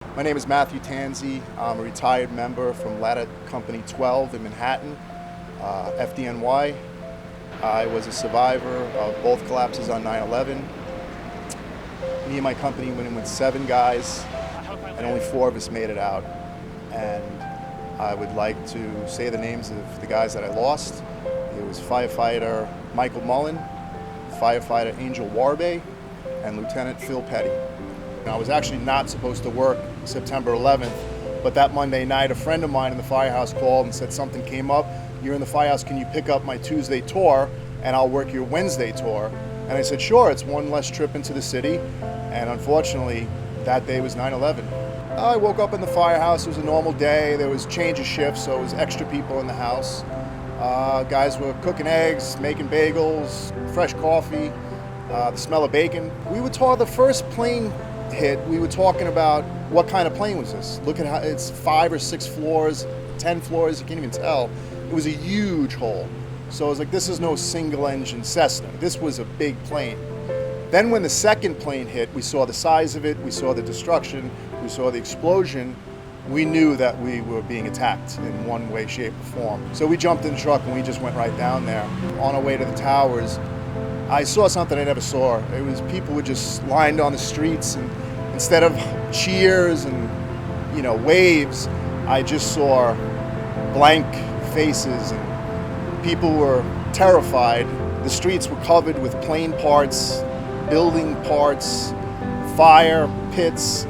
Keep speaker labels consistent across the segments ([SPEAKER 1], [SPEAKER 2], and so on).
[SPEAKER 1] My name is Matthew Tanzi. I'm a retired member from Ladder Company 12 in Manhattan, FDNY. I was a survivor of both collapses on 9/11. Me and my company went in with 7 guys, and only 4 of us made it out. And I would like to say the names of the guys that I lost. It was Firefighter Michael Mullen, Firefighter Angel Warbe, and Lieutenant Phil Petty. I was actually not supposed to work September 11th, but that Monday night, a friend of mine in the firehouse called and said something came up. You're in the firehouse, can you pick up my Tuesday tour and I'll work your Wednesday tour? And I said, sure, it's one less trip into the city. And unfortunately, that day was 9/11. I woke up in the firehouse, it was a normal day. There was change of shifts, so it was extra people in the house. Guys were cooking eggs, making bagels, fresh coffee, the smell of bacon. We were taught the first plane hit, we were talking about what kind of plane was this. Look at how it's 5 or 6 floors, 10 floors, you can't even tell. It was a huge hole. So I was like, this is no single engine Cessna. This was a big plane. Then when the second plane hit, we saw the size of it, we saw the destruction, we saw the explosion. We knew that we were being attacked in one way, shape, or form. So we jumped in the truck and we just went right down there. On our way to the towers, I saw something I never saw. It was people were just lined on the streets, and instead of cheers and waves, I just saw blank faces and people were terrified. The streets were covered with plane parts, building parts, fire pits,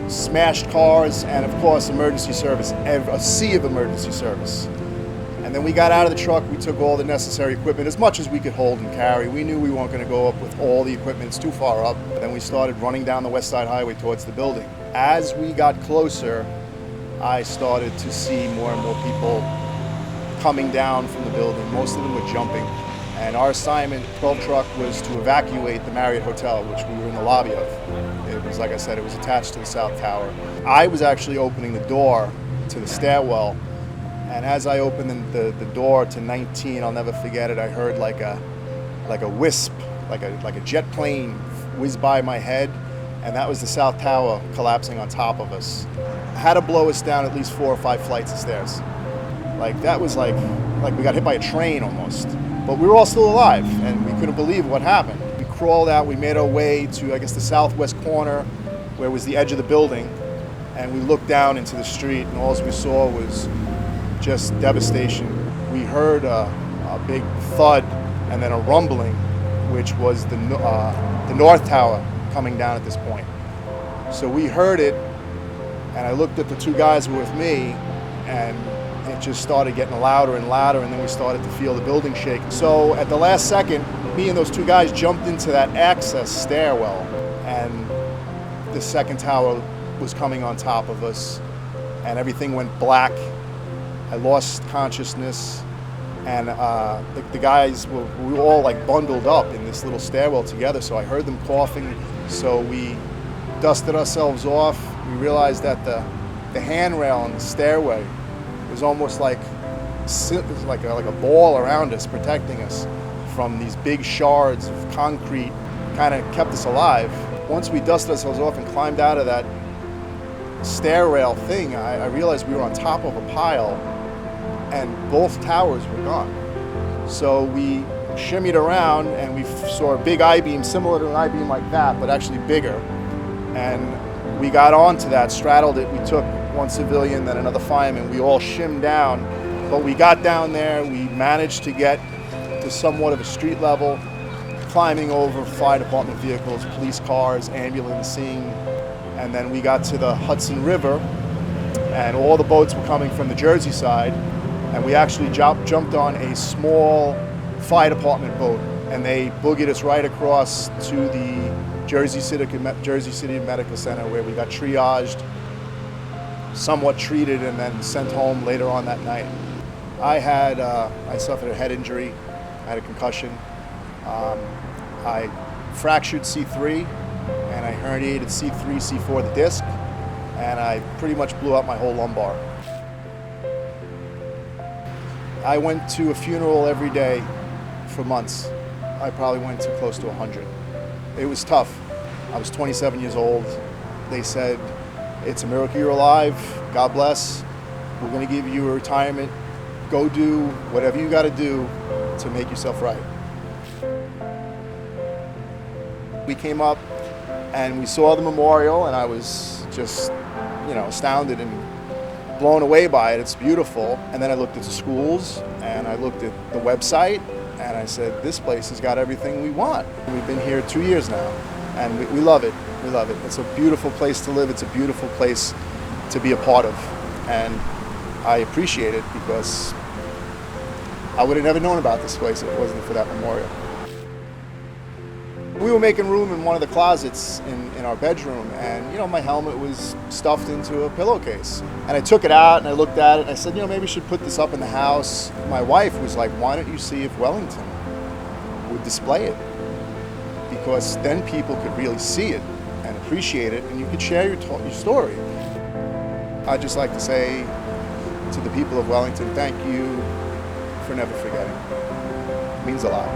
[SPEAKER 1] smashed cars, and of course emergency service, a sea of emergency service. And then we got out of the truck, we took all the necessary equipment, as much as we could hold and carry. We knew we weren't going to go up with all the equipment, it's too far up. Then we started running down the West Side Highway towards the building. As we got closer, I started to see more and more people coming down from the building. Most of them were jumping. And our assignment, 12 truck, was to evacuate the Marriott Hotel, which we were in the lobby of. It was, like I said, it was attached to the South Tower. I was actually opening the door to the stairwell. And as I opened the door to 19, I'll never forget it, I heard like a wisp, like a jet plane whiz by my head, and that was the South Tower collapsing on top of us. It had to blow us down at least 4 or 5 flights of stairs. Like that was like we got hit by a train almost. But we were all still alive, and we couldn't believe what happened. We crawled out, we made our way to, I guess, the southwest corner, where was the edge of the building, and we looked down into the street, and all we saw was just devastation. We heard a big thud and then a rumbling, which was the North Tower coming down at this point. So we heard it, and I looked at the 2 guys who were with me, and it just started getting louder and louder, and then we started to feel the building shake. So at the last second, me and those 2 guys jumped into that access stairwell, and the second tower was coming on top of us, and everything went black. I lost consciousness, and the guys we were all like bundled up in this little stairwell together, so I heard them coughing. So we dusted ourselves off. We realized that the handrail on the stairway was almost like a ball around us, protecting us from these big shards of concrete, kind of kept us alive. Once we dusted ourselves off and climbed out of that stair rail thing, I realized we were on top of a pile, and both towers were gone. So we shimmied around and we saw a big I-beam, similar to an I-beam like that, but actually bigger. And we got onto that, straddled it. We took one civilian, then another fireman. We all shimmed down, but we got down there. We managed to get to somewhat of a street level, climbing over fire department vehicles, police cars, ambulancing. And then we got to the Hudson River, and all the boats were coming from the Jersey side. And we actually jumped on a small fire department boat, and they boogied us right across to the Jersey City Medical Center, where we got triaged, somewhat treated, and then sent home later on that night. I suffered a head injury, I had a concussion. I fractured C3, and I herniated C3, C4, the disc, and I pretty much blew out my whole lumbar. I went to a funeral every day for months. I probably went to close to 100. It was tough. I was 27 years old. They said, It's a miracle you're alive. God bless. We're going to give you a retirement. Go do whatever you got to do to make yourself right. We came up and we saw the memorial, and I was just, astounded and blown away by it. It's beautiful. And then I looked at the schools and I looked at the website and I said, this place has got everything we want. We've been here 2 years now and we love it. We love it. It's a beautiful place to live. It's a beautiful place to be a part of. And I appreciate it because I would have never known about this place if it wasn't for that memorial. We were making room in one of the closets in our bedroom, and my helmet was stuffed into a pillowcase. And I took it out and I looked at it and I said, maybe we should put this up in the house. My wife was like, why don't you see if Wellington would display it? Because then people could really see it and appreciate it, and you could share your story. I'd just like to say to the people of Wellington, thank you for never forgetting. It means a lot.